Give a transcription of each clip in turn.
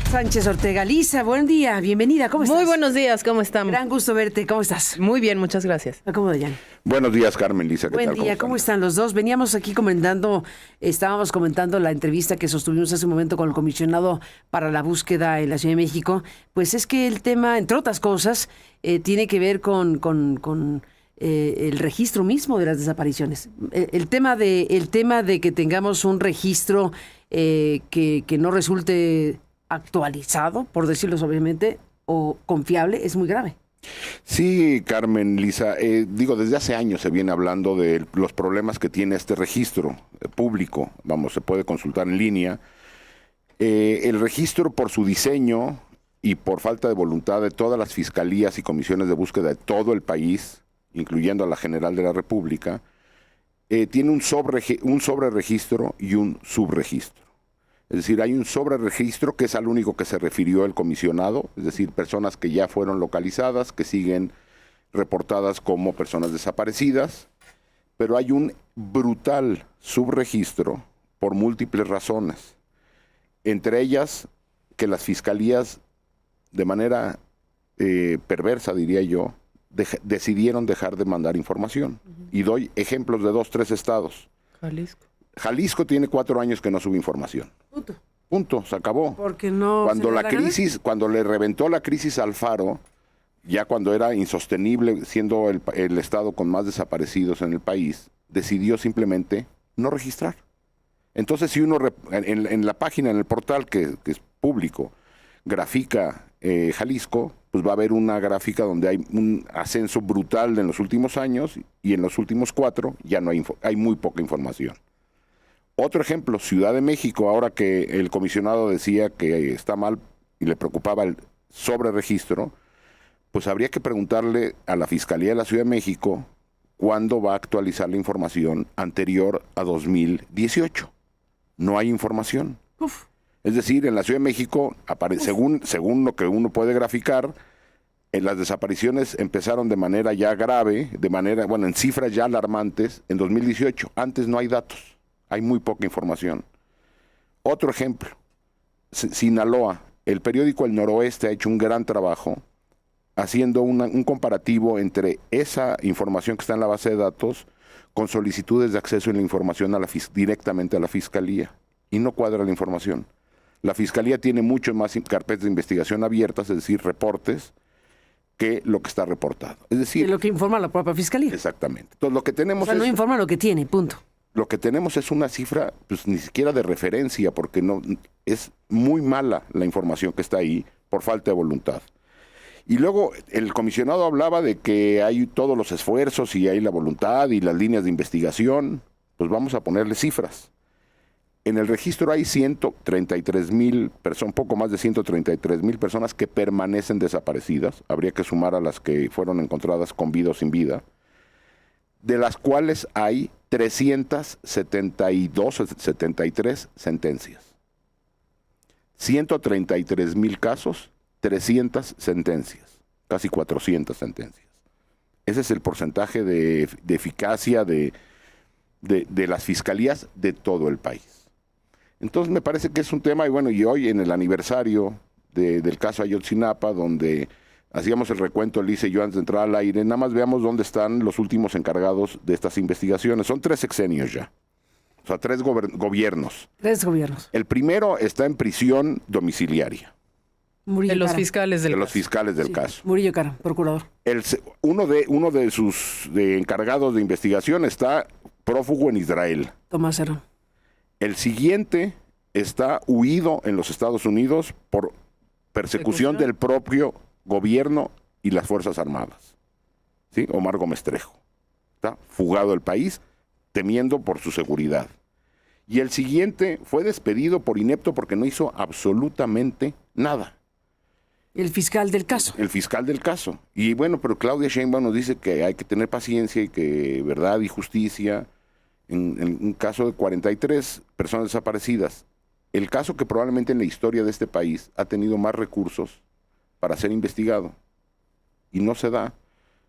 Sánchez Ortega. Lisa, buen día, bienvenida, ¿cómo estás? Muy buenos días, ¿cómo están? Gran gusto verte, ¿cómo estás? Muy bien, muchas gracias. ¿Cómo Jan? Buenos días, Carmen, Lisa, ¿qué Buen tal? día, ¿cómo están los dos? Veníamos aquí estábamos comentando la entrevista que sostuvimos hace un momento con el comisionado para la búsqueda en la Ciudad de México. Pues es que el tema, entre otras cosas, tiene que ver con el registro mismo de las desapariciones. El tema de que tengamos un registro que no resulte actualizado, por decirlo suavemente, o confiable, es muy grave. Sí, Carmen, Lisa, desde hace años se viene hablando de los problemas que tiene este registro público, se puede consultar en línea. El registro, por su diseño y por falta de voluntad de todas las fiscalías y comisiones de búsqueda de todo el país, incluyendo a la General de la República, tiene un sobreregistro y un subregistro. Es decir, hay un sobreregistro que es al único que se refirió el comisionado, es decir, personas que ya fueron localizadas, que siguen reportadas como personas desaparecidas, pero hay un brutal subregistro por múltiples razones, entre ellas que las fiscalías, de manera perversa, diría yo, decidieron dejar de mandar información. Y doy ejemplos de 2-3 estados. Jalisco tiene 4 años que no sube información. Punto, se acabó. Porque no. Cuando le reventó la crisis al Faro, ya cuando era insostenible, siendo el estado con más desaparecidos en el país, decidió simplemente no registrar. Entonces, si uno en la página, en el portal que es público, grafica Jalisco, pues va a haber una gráfica donde hay un ascenso brutal en los últimos años y en los últimos 4 ya no hay muy poca información. Otro ejemplo, Ciudad de México, ahora que el comisionado decía que está mal y le preocupaba el sobreregistro, pues habría que preguntarle a la Fiscalía de la Ciudad de México cuándo va a actualizar la información anterior a 2018. No hay información. Uf. Es decir, en la Ciudad de México, según lo que uno puede graficar, las desapariciones empezaron de manera ya grave, en cifras ya alarmantes, en 2018. Antes no hay datos. Hay muy poca información. Otro ejemplo, Sinaloa. El periódico El Noroeste ha hecho un gran trabajo haciendo un comparativo entre esa información que está en la base de datos con solicitudes de acceso a la información directamente a la Fiscalía. Y no cuadra la información. La Fiscalía tiene mucho más carpetas de investigación abiertas, es decir, reportes, que lo que está reportado. Es decir, de lo que informa la propia Fiscalía. Exactamente. Entonces, lo que tenemos no informa lo que tiene, punto. Lo que tenemos es una cifra, pues ni siquiera de referencia, porque no es muy mala la información que está ahí por falta de voluntad. Y luego el comisionado hablaba de que hay todos los esfuerzos y hay la voluntad y las líneas de investigación. Pues vamos a ponerle cifras. En el registro hay 133,000 personas, poco más de 133,000 personas que permanecen desaparecidas. Habría que sumar a las que fueron encontradas con vida o sin vida, de las cuales hay 372 o 73 sentencias. 133,000 casos, 300 sentencias, casi 400 sentencias. Ese es el porcentaje de eficacia de las fiscalías de todo el país. Entonces me parece que es un tema, y hoy en el aniversario del caso Ayotzinapa, donde hacíamos el recuento, Lisa y yo, antes de entrar al aire, nada más veamos dónde están los últimos encargados de estas investigaciones. Son 3 sexenios ya, o sea, 3 gobiernos. 3 gobiernos. El primero está en prisión domiciliaria. Murillo de los Cara. fiscales del de caso. los fiscales del caso. Murillo Cara, procurador. Uno de sus encargados de investigación está prófugo en Israel. Tomás Herón. El siguiente está huido en los Estados Unidos por persecución del propio gobierno y las Fuerzas Armadas. ¿Sí? Omar Gómez Trejo. Está fugado del país, temiendo por su seguridad. Y el siguiente fue despedido por inepto porque no hizo absolutamente nada. El fiscal del caso. El fiscal del caso. Y bueno, pero Claudia Sheinbaum nos dice que hay que tener paciencia y que verdad y justicia. En un caso de 43 personas desaparecidas, el caso que probablemente en la historia de este país ha tenido más recursos para ser investigado y no se da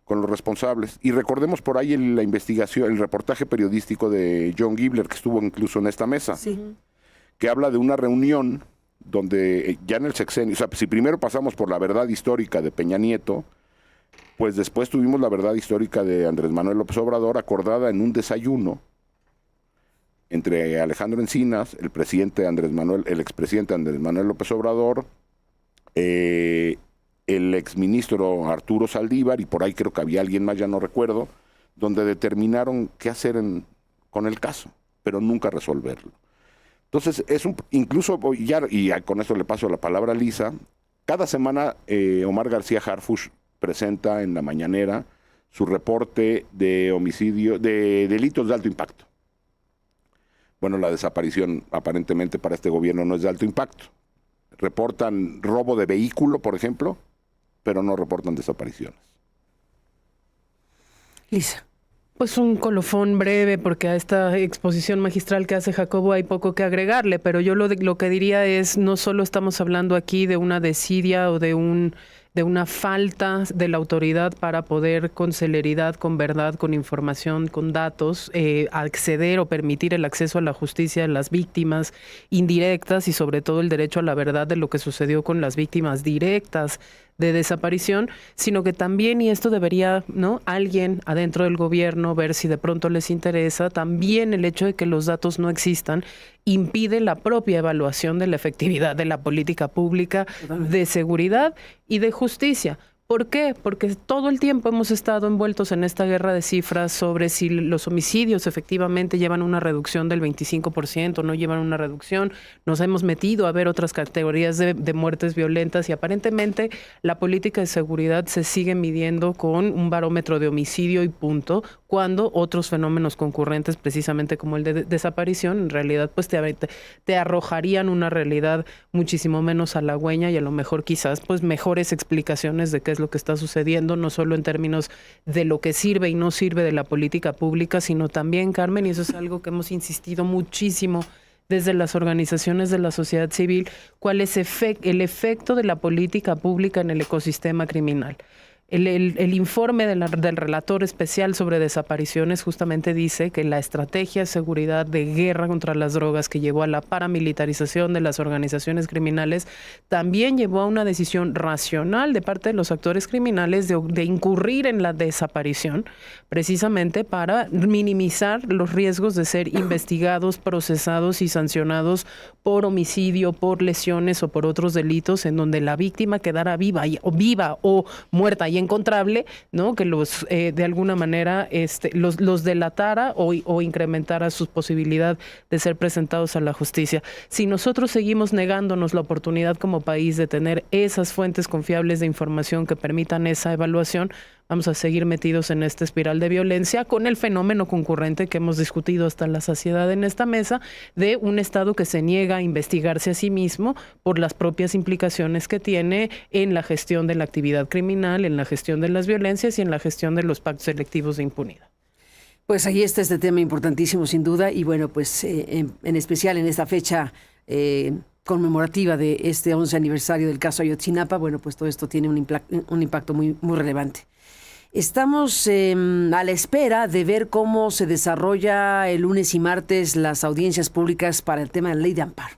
con los responsables. Y recordemos por ahí la investigación, el reportaje periodístico de John Gibler, que estuvo incluso en esta mesa, sí, que habla de una reunión donde ya en el sexenio, o sea, si primero pasamos por la verdad histórica de Peña Nieto, pues después tuvimos la verdad histórica de Andrés Manuel López Obrador, acordada en un desayuno entre Alejandro Encinas, el expresidente Andrés Manuel López Obrador, el exministro Arturo Saldívar, y por ahí creo que había alguien más, ya no recuerdo, donde determinaron qué hacer con el caso, pero nunca resolverlo. Entonces, incluso, y con esto le paso la palabra a Lisa, cada semana Omar García Harfuch presenta en la mañanera su reporte de homicidio, de delitos de alto impacto. Bueno, la desaparición aparentemente para este gobierno no es de alto impacto. Reportan robo de vehículo, por ejemplo, pero no reportan desapariciones. Lisa. Pues un colofón breve, porque a esta exposición magistral que hace Jacobo hay poco que agregarle, pero yo lo que diría es, no solo estamos hablando aquí de una desidia o de una falta de la autoridad para poder con celeridad, con verdad, con información, con datos, acceder o permitir el acceso a la justicia de las víctimas indirectas y sobre todo el derecho a la verdad de lo que sucedió con las víctimas directas de desaparición, sino que también, y esto debería, ¿no?, alguien adentro del gobierno ver si de pronto les interesa, también el hecho de que los datos no existan impide la propia evaluación de la efectividad de la política pública de seguridad y de justicia. ¿Por qué? Porque todo el tiempo hemos estado envueltos en esta guerra de cifras sobre si los homicidios efectivamente llevan una reducción del 25%, no llevan una reducción. Nos hemos metido a ver otras categorías de muertes violentas y aparentemente la política de seguridad se sigue midiendo con un barómetro de homicidio y punto, cuando otros fenómenos concurrentes, precisamente como el de desaparición, en realidad pues te arrojarían una realidad muchísimo menos halagüeña y a lo mejor quizás pues mejores explicaciones de qué es lo que está sucediendo, no solo en términos de lo que sirve y no sirve de la política pública, sino también, Carmen, y eso es algo que hemos insistido muchísimo desde las organizaciones de la sociedad civil, cuál es el efecto de la política pública en el ecosistema criminal. El informe del relator especial sobre desapariciones justamente dice que la estrategia de seguridad de guerra contra las drogas que llevó a la paramilitarización de las organizaciones criminales también llevó a una decisión racional de parte de los actores criminales de incurrir en la desaparición, precisamente para minimizar los riesgos de ser investigados, procesados y sancionados por homicidio, por lesiones o por otros delitos en donde la víctima quedara viva o muerta y encontrable, ¿no?, que los de alguna manera los delatara o incrementara su posibilidad de ser presentados a la justicia. Si nosotros seguimos negándonos la oportunidad como país de tener esas fuentes confiables de información que permitan esa evaluación, vamos a seguir metidos en esta espiral de violencia con el fenómeno concurrente que hemos discutido hasta la saciedad en esta mesa de un Estado que se niega a investigarse a sí mismo por las propias implicaciones que tiene en la gestión de la actividad criminal, en la gestión de las violencias y en la gestión de los pactos selectivos de impunidad. Pues ahí está este tema importantísimo, sin duda, y bueno, pues en especial en esta fecha conmemorativa de este 11 aniversario del caso Ayotzinapa, bueno, pues todo esto tiene un impacto muy, muy relevante. Estamos a la espera de ver cómo se desarrolla el lunes y martes las audiencias públicas para el tema de la ley de amparo.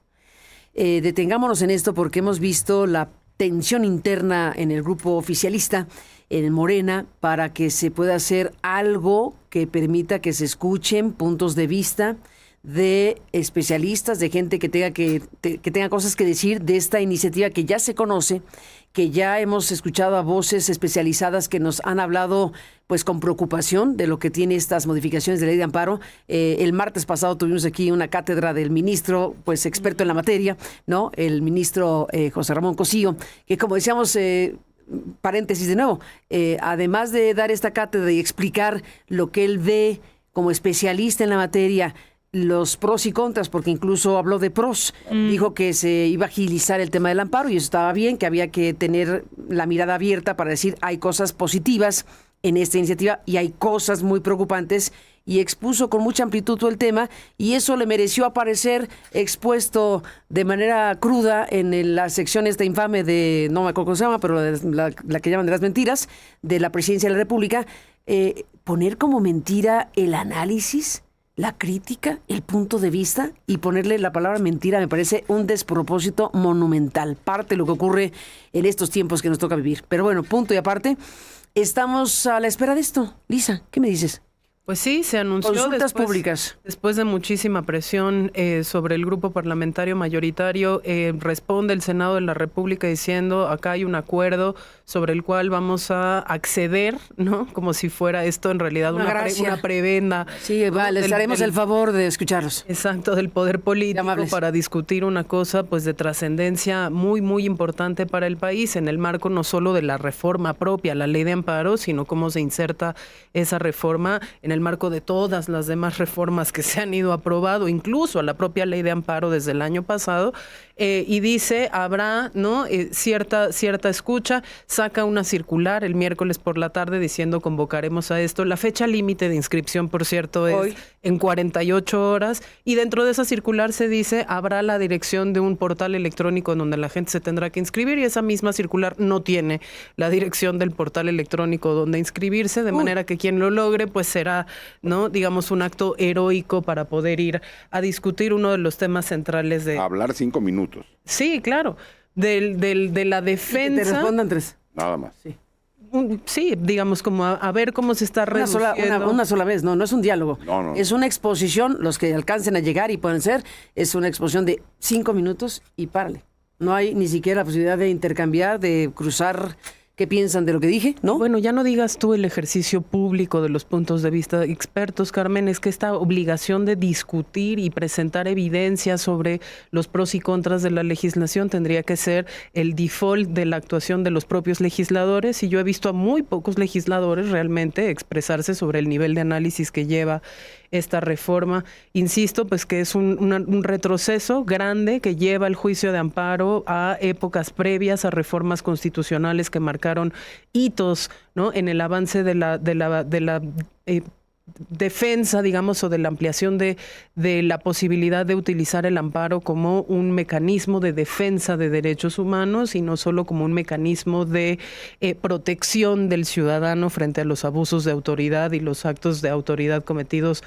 Detengámonos en esto porque hemos visto la tensión interna en el grupo oficialista, en Morena, para que se pueda hacer algo que permita que se escuchen puntos de vista de especialistas, de gente que tenga cosas que decir de esta iniciativa que ya se conoce, que ya hemos escuchado a voces especializadas que nos han hablado pues con preocupación de lo que tiene estas modificaciones de ley de amparo. El martes pasado tuvimos aquí una cátedra del ministro, pues experto en la materia, ¿no? El ministro José Ramón Cosío, que como decíamos, paréntesis de nuevo, además de dar esta cátedra y explicar lo que él ve como especialista en la materia, los pros y contras, porque incluso habló de pros, dijo que se iba a agilizar el tema del amparo y eso estaba bien, que había que tener la mirada abierta para decir hay cosas positivas en esta iniciativa y hay cosas muy preocupantes, y expuso con mucha amplitud todo el tema y eso le mereció aparecer expuesto de manera cruda en la sección esta infame de, no me acuerdo cómo se llama, pero la que llaman de las mentiras, de la Presidencia de la República, poner como mentira el análisis la crítica, el punto de vista, y ponerle la palabra mentira me parece un despropósito monumental. Parte de lo que ocurre en estos tiempos que nos toca vivir. Pero bueno, punto y aparte, estamos a la espera de esto. Lisa, ¿qué me dices? Pues sí, se anunció Consultas públicas. Después de muchísima presión sobre el grupo parlamentario mayoritario, responde el Senado de la República diciendo, acá hay un acuerdo sobre el cual vamos a acceder, ¿no? Como si fuera esto en realidad una prebenda. Sí, ¿no? les haremos el favor de escucharlos. Exacto, del poder político para discutir una cosa pues de trascendencia muy, muy importante para el país, en el marco no solo de la reforma propia, la ley de amparo, sino cómo se inserta esa reforma en el marco de todas las demás reformas que se han ido aprobado, incluso a la propia ley de amparo desde el año pasado, y dice, habrá, ¿no? cierta escucha, saca una circular el miércoles por la tarde diciendo convocaremos a esto. La fecha límite de inscripción, por cierto, es hoy, en 48 horas, y dentro de esa circular se dice, habrá la dirección de un portal electrónico en donde la gente se tendrá que inscribir, y esa misma circular no tiene la dirección del portal electrónico donde inscribirse, de manera que quien lo logre, pues será, ¿no? digamos, un acto heroico para poder ir a discutir uno de los temas centrales de... Hablar 5 minutos. Sí, claro. De la defensa... Que te respondan 3. Nada más. Sí. Sí, digamos, como a ver cómo se está reduciendo. Una sola vez, no es un diálogo. No. Es una exposición, los que alcancen a llegar y pueden ser, es una exposición de 5 minutos y párale. No hay ni siquiera la posibilidad de intercambiar, de cruzar qué piensan de lo que dije, ¿no? Bueno, ya no digas tú el ejercicio público de los puntos de vista expertos, Carmen, es que esta obligación de discutir y presentar evidencia sobre los pros y contras de la legislación tendría que ser el default de la actuación de los propios legisladores, y yo he visto a muy pocos legisladores realmente expresarse sobre el nivel de análisis que lleva esta reforma. Insisto, pues que es un retroceso grande que lleva el juicio de amparo a épocas previas, a reformas constitucionales que marcaron hitos, ¿no? en el avance de la defensa, digamos, o de la ampliación de la posibilidad de utilizar el amparo como un mecanismo de defensa de derechos humanos y no solo como un mecanismo de protección del ciudadano frente a los abusos de autoridad y los actos de autoridad cometidos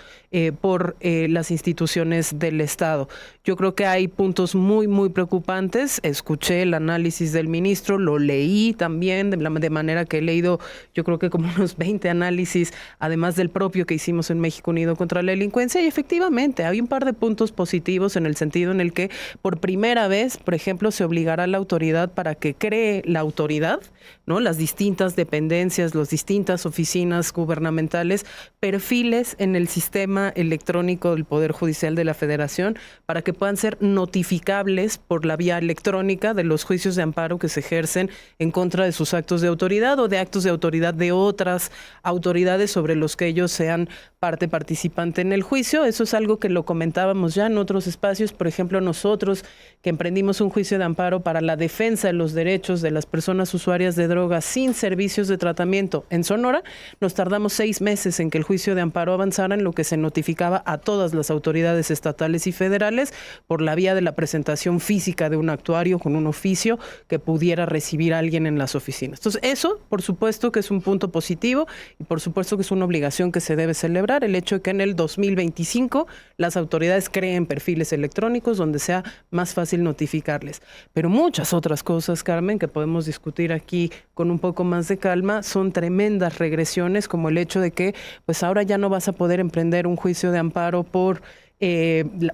por las instituciones del Estado. Yo creo que hay puntos muy, muy preocupantes. Escuché el análisis del ministro, lo leí también, de manera que he leído, yo creo que como unos 20 análisis, además del propio que hicimos en México Unido contra la Delincuencia, y efectivamente hay un par de puntos positivos en el sentido en el que por primera vez, por ejemplo, se obligará a la autoridad para que cree la autoridad, ¿no? Las distintas dependencias, las distintas oficinas gubernamentales, perfiles en el sistema electrónico del Poder Judicial de la Federación para que puedan ser notificables por la vía electrónica de los juicios de amparo que se ejercen en contra de sus actos de autoridad o de actos de autoridad de otras autoridades sobre los que ellos sean parte participante en el juicio. Eso es algo que lo comentábamos ya en otros espacios. Por ejemplo, nosotros que emprendimos un juicio de amparo para la defensa de los derechos de las personas usuarias de drogas sin servicios de tratamiento en Sonora, nos tardamos 6 meses en que el juicio de amparo avanzara, en lo que se notificaba a todas las autoridades estatales y federales por la vía de la presentación física de un actuario con un oficio que pudiera recibir a alguien en las oficinas. Entonces, eso, por supuesto que es un punto positivo, y por supuesto que es una obligación que se debe celebrar, el hecho de que en el 2025 las autoridades creen perfiles electrónicos donde sea más fácil notificarles. Pero muchas otras cosas, Carmen, que podemos discutir aquí con un poco más de calma, son tremendas regresiones, como el hecho de que pues ahora ya no vas a poder emprender un juicio de amparo por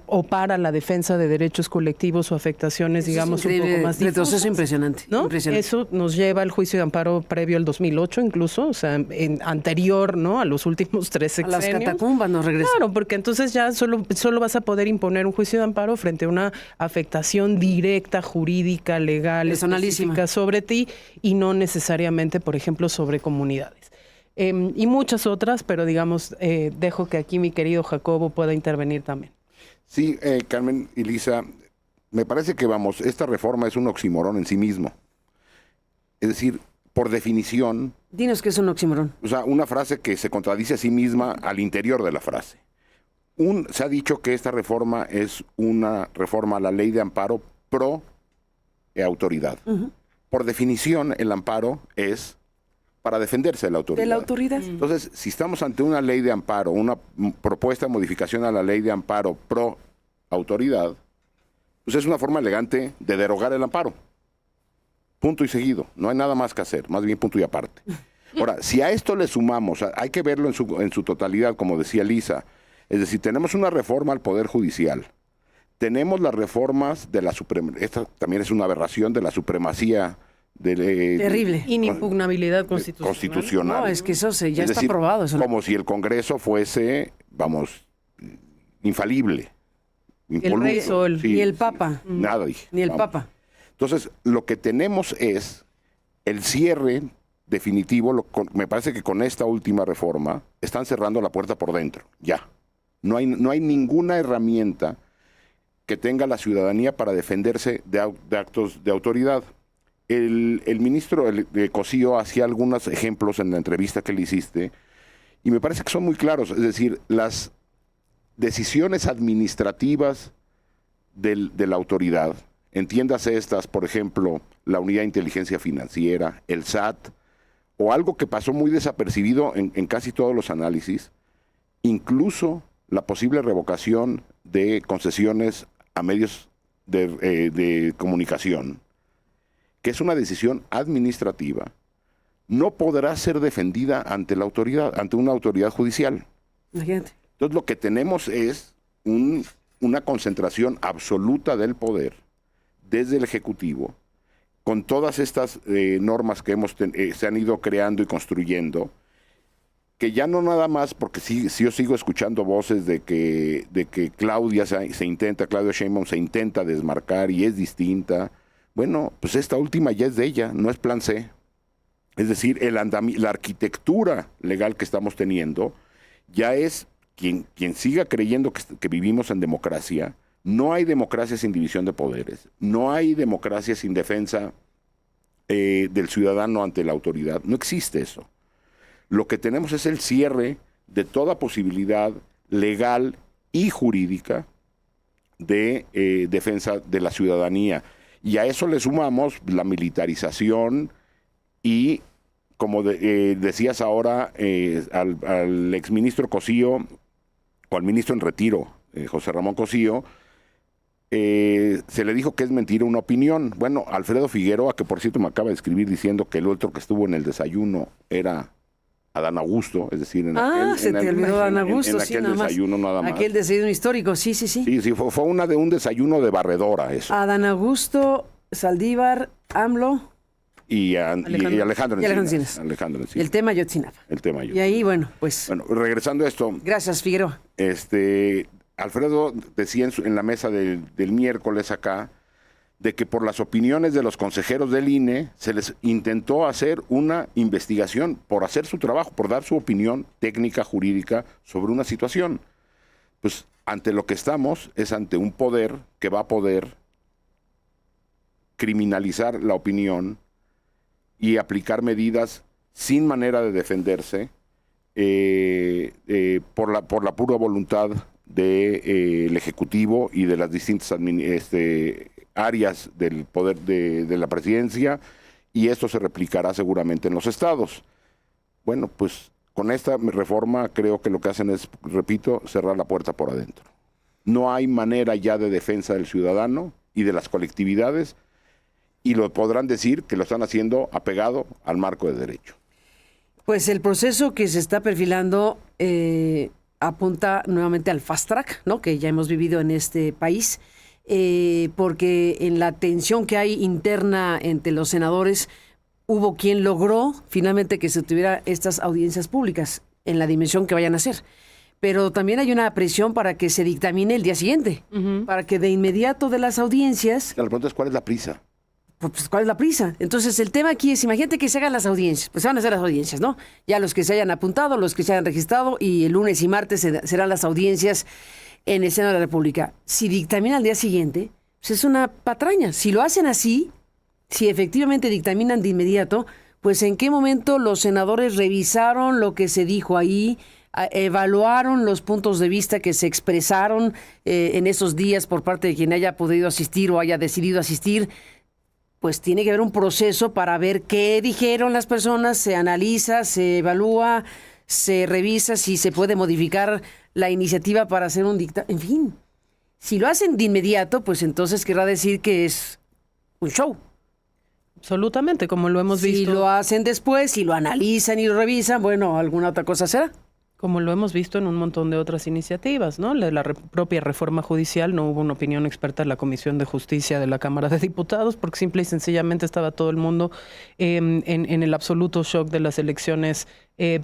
o para la defensa de derechos colectivos o afectaciones, digamos, un poco más difusas. Retroceso impresionante, ¿no? Impresionante. Eso nos lleva al juicio de amparo previo al 2008 incluso, o sea, anterior, ¿no? A los últimos 3 sexenios. A las catacumbas nos regresa. Claro, porque entonces ya solo vas a poder imponer un juicio de amparo frente a una afectación directa, jurídica, legal, específica sobre ti, y no necesariamente, por ejemplo, sobre comunidades. Y muchas otras, pero digamos, dejo que aquí mi querido Jacobo pueda intervenir también. Sí, Carmen y Lisa, me parece que esta reforma es un oxímoron en sí mismo. Es decir, por definición... Dinos qué es un oxímoron. O sea, una frase que se contradice a sí misma al interior de la frase. Se ha dicho que esta reforma es una reforma a la ley de amparo pro autoridad. Uh-huh. Por definición, el amparo es para defenderse de la autoridad. De la autoridad. Entonces, si estamos ante una ley de amparo, una propuesta de modificación a la ley de amparo pro autoridad, pues es una forma elegante de derogar el amparo. Punto y seguido. No hay nada más que hacer, más bien punto y aparte. Ahora, si a esto le sumamos, hay que verlo en su totalidad, como decía Lisa, es decir, tenemos una reforma al Poder Judicial, tenemos las reformas de la esta también es una aberración de la supremacía terrible. Inimpugnabilidad constitucional. No, es que eso ya está decir, aprobado. Eso como si el Congreso fuese, vamos, infalible. El Rey Sol. Ni el Papa. Nada, dije. Ni el Vamos. Papa. Entonces, lo que tenemos es el cierre definitivo. Me parece que con esta última reforma están cerrando la puerta por dentro. Ya. No hay ninguna herramienta que tenga la ciudadanía para defenderse de actos de autoridad. El ministro de Cosío hacía algunos ejemplos en la entrevista que le hiciste y me parece que son muy claros. Es decir, las decisiones administrativas de la autoridad, entiéndase estas, por ejemplo, la Unidad de Inteligencia Financiera, el SAT, o algo que pasó muy desapercibido en casi todos los análisis, incluso la posible revocación de concesiones a medios de comunicación, que es una decisión administrativa, no podrá ser defendida ante la autoridad, ante una autoridad judicial. Imagínate. Entonces lo que tenemos es una concentración absoluta del poder desde el Ejecutivo, con todas estas normas que se han ido creando y construyendo, que ya no nada más, porque sí yo sigo escuchando voces de que Claudia Sheinbaum se intenta desmarcar y es distinta. Bueno, pues esta última ya es de ella, no es plan C. Es decir, la arquitectura legal que estamos teniendo ya es quien siga creyendo que vivimos en democracia. No hay democracia sin división de poderes, no hay democracia sin defensa del ciudadano ante la autoridad. No existe eso. Lo que tenemos es el cierre de toda posibilidad legal y jurídica de defensa de la ciudadanía. Y a eso le sumamos la militarización y, como decías ahora, al exministro Cosío, o al ministro en retiro, José Ramón Cosío, se le dijo que es mentira una opinión. Bueno, Alfredo Figueroa, que por cierto me acaba de escribir diciendo que el otro que estuvo en el desayuno era Adán Augusto, es decir, se te olvidó Adán Augusto, en aquel desayuno nada más. Aquel desayuno histórico, sí. Sí, fue un desayuno de barredora eso. Adán Augusto, Saldívar, AMLO y Alejandro Encinas. El tema Ayotzinapa. Y ahí, bueno, regresando a esto. Gracias, Figueroa. Alfredo decía en la mesa del miércoles acá, de que por las opiniones de los consejeros del INE se les intentó hacer una investigación por hacer su trabajo, por dar su opinión técnica, jurídica sobre una situación. Pues ante lo que estamos es ante un poder que va a poder criminalizar la opinión y aplicar medidas sin manera de defenderse por la pura voluntad del Ejecutivo y de las distintas áreas del poder de la presidencia, y esto se replicará seguramente en los estados. Bueno, pues con esta reforma creo que lo que hacen es, repito, cerrar la puerta por adentro. No hay manera ya de defensa del ciudadano y de las colectividades, y lo podrán decir que lo están haciendo apegado al marco de derecho. Pues el proceso que se está perfilando apunta nuevamente al fast track, ¿no?, que ya hemos vivido en este país, porque en la tensión que hay interna entre los senadores hubo quien logró finalmente que se tuviera estas audiencias públicas en la dimensión que vayan a ser. Pero también hay una presión para que se dictamine el día siguiente, para que de inmediato de las audiencias... La pregunta es, ¿cuál es la prisa? Pues, ¿cuál es la prisa? Entonces, el tema aquí es, imagínate que se hagan las audiencias, pues se van a hacer las audiencias, ¿no? Ya los que se hayan apuntado, los que se hayan registrado, y el lunes y martes serán las audiencias en el Senado de la República. Si dictamina al día siguiente, pues es una patraña. Si lo hacen así, si efectivamente dictaminan de inmediato, pues ¿en qué momento los senadores revisaron lo que se dijo ahí, evaluaron los puntos de vista que se expresaron en esos días por parte de quien haya podido asistir o haya decidido asistir? pues tiene que haber un proceso para ver qué dijeron las personas, se analiza, se evalúa, se revisa si se puede modificar la iniciativa para hacer un dictamen. En fin, si lo hacen de inmediato, pues entonces querrá decir que es un show. Absolutamente, como lo hemos visto. Si lo hacen después, si lo analizan y lo revisan, bueno, alguna otra cosa será. Como lo hemos visto en un montón de otras iniciativas, ¿no? La propia reforma judicial, no hubo una opinión experta en la Comisión de Justicia de la Cámara de Diputados, porque simple y sencillamente estaba todo el mundo en el absoluto shock de las elecciones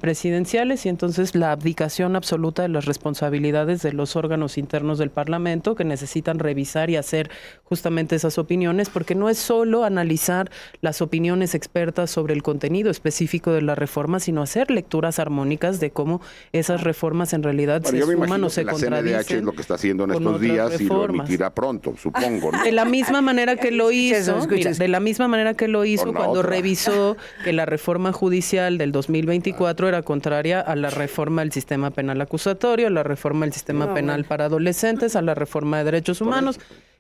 presidenciales, y entonces la abdicación absoluta de las responsabilidades de los órganos internos del Parlamento, que necesitan revisar y hacer justamente esas opiniones, porque no es solo analizar las opiniones expertas sobre el contenido específico de la reforma, sino hacer lecturas armónicas de cómo esas reformas en realidad se suman o se contradicen. La CNDH es lo que está haciendo en estos días y lo emitirá pronto, supongo, ¿no? De la misma manera que lo hizo, de la misma manera que lo hizo cuando revisó que la reforma judicial del 2024 era contraria a la reforma del sistema penal acusatorio, a la reforma del sistema penal para adolescentes, a la reforma de derechos humanos,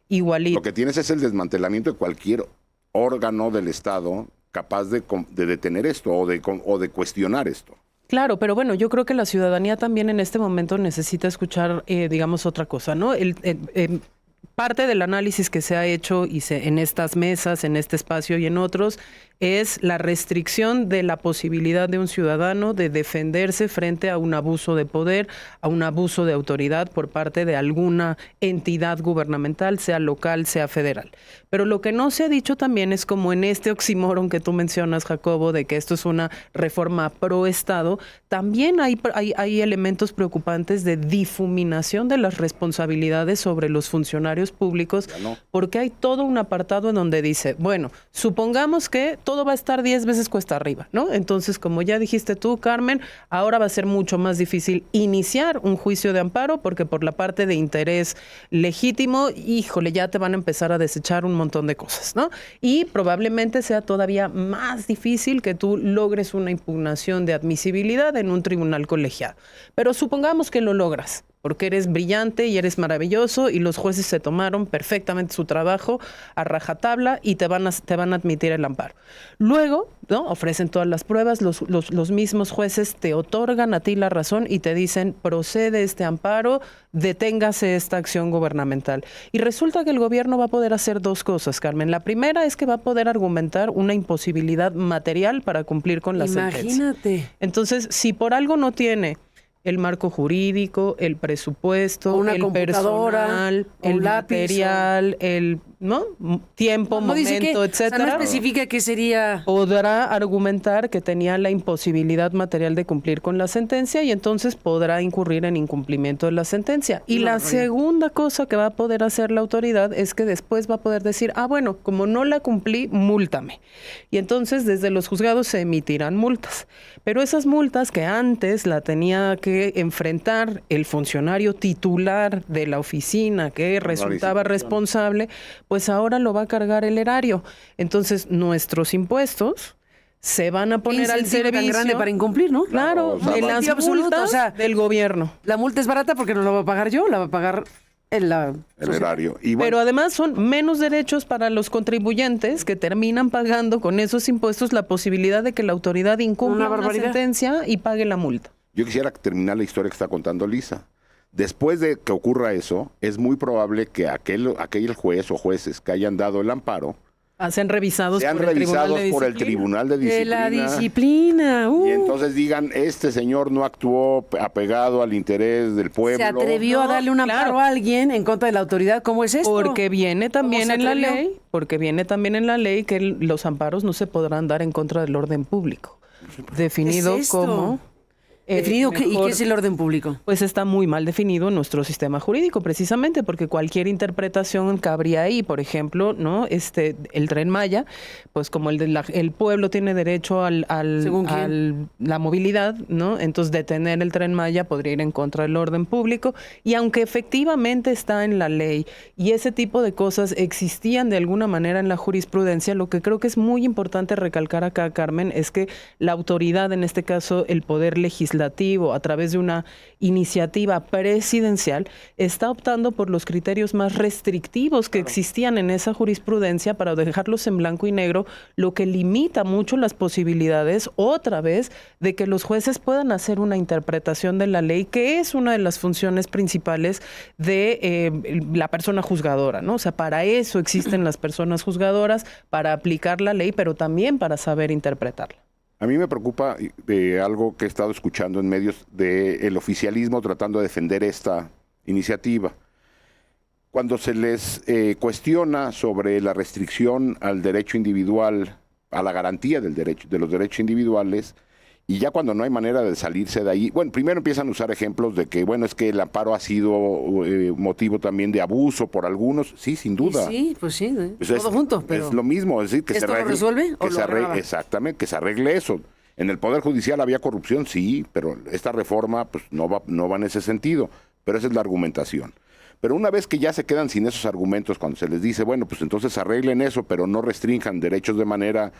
igualito. Lo que tienes es el desmantelamiento de cualquier órgano del Estado capaz de detener esto o de cuestionar esto. Claro, pero bueno, yo creo que la ciudadanía también en este momento necesita escuchar, digamos, otra cosa, ¿no? Parte del análisis que se ha hecho en estas mesas, en este espacio y en otros, es la restricción de la posibilidad de un ciudadano de defenderse frente a un abuso de poder, a un abuso de autoridad por parte de alguna entidad gubernamental, sea local, sea federal. Pero lo que no se ha dicho también es, como en este oxímoron que tú mencionas, Jacobo, de que esto es una reforma pro Estado, también hay elementos preocupantes de difuminación de las responsabilidades sobre los funcionarios públicos, porque hay todo un apartado en donde dice, bueno, supongamos que todo va a estar 10 veces cuesta arriba, ¿no? Entonces, como ya dijiste tú, Carmen, ahora va a ser mucho más difícil iniciar un juicio de amparo, porque por la parte de interés legítimo, híjole, ya te van a empezar a desechar un montón de cosas, ¿no? Y probablemente sea todavía más difícil que tú logres una impugnación de admisibilidad en un tribunal colegiado. Pero supongamos que lo logras, porque eres brillante y eres maravilloso y los jueces se tomaron perfectamente su trabajo a rajatabla y te van a admitir el amparo. Luego, ¿no? Ofrecen todas las pruebas, los mismos jueces te otorgan a ti la razón y te dicen, procede este amparo, deténgase esta acción gubernamental. Y resulta que el gobierno va a poder hacer dos cosas, Carmen. La primera es que va a poder argumentar una imposibilidad material para cumplir con la sentencia. Imagínate. Entonces, si por algo no tiene el marco jurídico, el presupuesto, el personal, el material, el tiempo, momento, etcétera. No especifica qué sería. Podrá argumentar que tenía la imposibilidad material de cumplir con la sentencia y entonces podrá incurrir en incumplimiento de la sentencia. Y la segunda cosa que va a poder hacer la autoridad es que después va a poder decir, bueno, como no la cumplí, múltame. Y entonces desde los juzgados se emitirán multas. Pero esas multas que antes la tenía que enfrentar el funcionario titular de la oficina que resultaba responsable, pues ahora lo va a cargar el erario. Entonces, nuestros impuestos se van a poner al servicio tan grande para incumplir, ¿no? Claro, de las multas del gobierno. La multa es barata porque no la va a pagar yo, la va a pagar el erario. Y bueno, pero además son menos derechos para los contribuyentes que terminan pagando con esos impuestos la posibilidad de que la autoridad incumpla una sentencia y pague la multa. Yo quisiera terminar la historia que está contando Lisa. Después de que ocurra eso, es muy probable que aquel juez o jueces que hayan dado el amparo sean revisados por el Tribunal de Disciplina. De la disciplina. Y entonces digan, este señor no actuó apegado al interés del pueblo. Se atrevió a darle un amparo a alguien en contra de la autoridad. ¿Cómo es esto? Porque viene también en la ley, que los amparos no se podrán dar en contra del orden público. Definido como... ¿Definido qué? ¿Y qué es el orden público? Pues está muy mal definido en nuestro sistema jurídico, precisamente porque cualquier interpretación cabría ahí. Por ejemplo, ¿no? El Tren Maya, pues como el pueblo tiene derecho a la movilidad, ¿no? Entonces detener el Tren Maya podría ir en contra del orden público. Y aunque efectivamente está en la ley y ese tipo de cosas existían de alguna manera en la jurisprudencia, lo que creo que es muy importante recalcar acá, Carmen, es que la autoridad, en este caso el poder legislativo, legislativo, a través de una iniciativa presidencial, está optando por los criterios más restrictivos que existían en esa jurisprudencia para dejarlos en blanco y negro, lo que limita mucho las posibilidades, otra vez, de que los jueces puedan hacer una interpretación de la ley, que es una de las funciones principales de la persona juzgadora, ¿no? O sea, para eso existen las personas juzgadoras, para aplicar la ley, pero también para saber interpretarla. A mí me preocupa de algo que he estado escuchando en medios del oficialismo tratando de defender esta iniciativa. Cuando se les cuestiona sobre la restricción al derecho individual, a la garantía del derecho, de los derechos individuales, y ya cuando no hay manera de salirse de ahí, bueno, primero empiezan a usar ejemplos de que, bueno, es que el amparo ha sido motivo también de abuso por algunos. Sí, sin duda. Sí, pues sí, pues todo junto. Pero es lo mismo, es decir, que ¿esto se arregle, lo resuelve o lo agrava? Exactamente, que se arregle eso. En el Poder Judicial había corrupción, sí, pero esta reforma pues no va en ese sentido. Pero esa es la argumentación. Pero una vez que ya se quedan sin esos argumentos, cuando se les dice, bueno, pues entonces arreglen eso, pero no restrinjan derechos de manera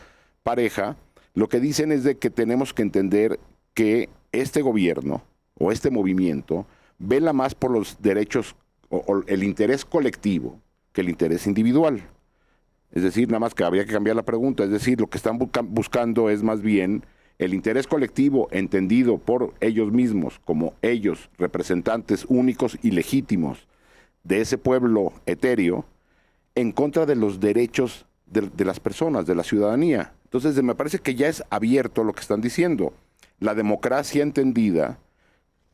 pareja, lo que dicen es de que tenemos que entender que este gobierno o este movimiento vela más por los derechos o el interés colectivo que el interés individual. Es decir, nada más que habría que cambiar la pregunta, es decir, lo que están buscando es más bien el interés colectivo entendido por ellos mismos como ellos, representantes únicos y legítimos de ese pueblo etéreo, en contra de los derechos de las personas, de la ciudadanía. Entonces, me parece que ya es abierto lo que están diciendo. La democracia entendida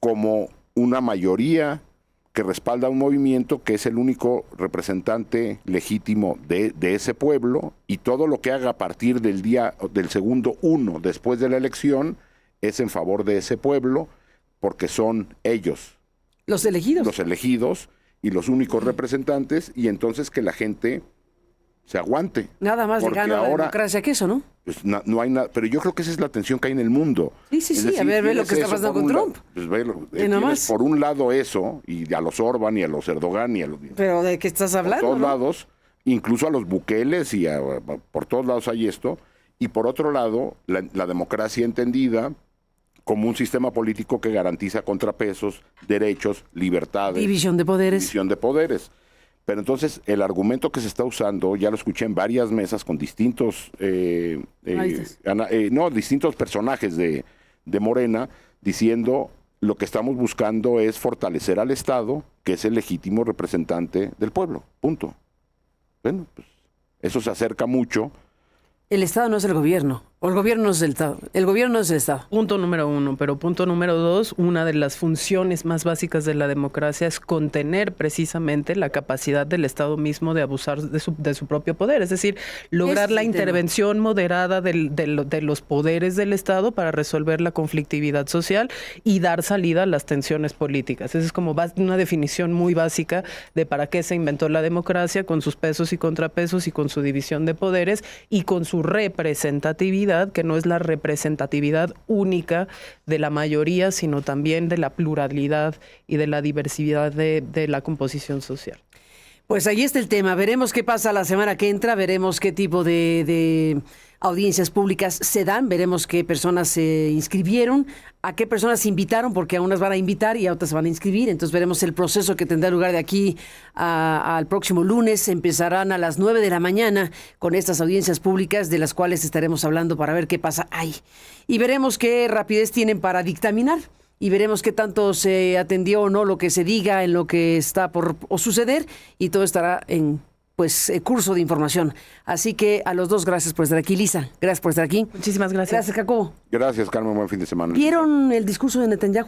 como una mayoría que respalda un movimiento que es el único representante legítimo de ese pueblo, y todo lo que haga a partir del segundo 1 después de la elección es en favor de ese pueblo, porque son ellos. Los elegidos. Los elegidos y los únicos representantes, y entonces que la gente se aguante. Nada más le gana la democracia que eso, ¿no? Pues no hay nada, pero yo creo que esa es la tensión que hay en el mundo. Sí, es decir, a ver, ve lo que está pasando con Trump. Pues tienes por un lado eso, y a los Orban y a los Erdogan y a los... ¿Pero de qué estás hablando? Por todos lados, incluso a los Bukeles y por todos lados hay esto. Y por otro lado, la democracia entendida como un sistema político que garantiza contrapesos, derechos, libertades. División de poderes. División de poderes. Pero entonces el argumento que se está usando, ya lo escuché en varias mesas con distintos distintos personajes de Morena, diciendo lo que estamos buscando es fortalecer al Estado, que es el legítimo representante del pueblo. Punto. Bueno, pues eso se acerca mucho. El Estado no es el gobierno, o el gobierno no es el Estado. El gobierno es el Estado. Punto número 1, pero punto número 2, una de las funciones más básicas de la democracia es contener precisamente la capacidad del Estado mismo de abusar de su propio poder, es decir, lograr la intervención moderada de los poderes del Estado para resolver la conflictividad social y dar salida a las tensiones políticas. Esa es como una definición muy básica de para qué se inventó la democracia, con sus pesos y contrapesos y con su división de poderes y con su representatividad, que no es la representatividad única de la mayoría, sino también de la pluralidad y de la diversidad de la composición social. Pues ahí está el tema. Veremos qué pasa la semana que entra, veremos qué tipo de audiencias públicas se dan, veremos qué personas se inscribieron, a qué personas se invitaron, porque a unas van a invitar y a otras se van a inscribir. Entonces veremos el proceso que tendrá lugar de aquí al próximo lunes. Empezarán a las 9 de la mañana con estas audiencias públicas, de las cuales estaremos hablando para ver qué pasa ahí. Y veremos qué rapidez tienen para dictaminar. Y veremos qué tanto se atendió o no lo que se diga en lo que está por suceder, y todo estará en curso de información. Así que a los dos, gracias por estar aquí. Lisa, gracias por estar aquí. Muchísimas gracias. Gracias, Jacobo. Gracias, Carmen, buen fin de semana. ¿Vieron el discurso de Netanyahu?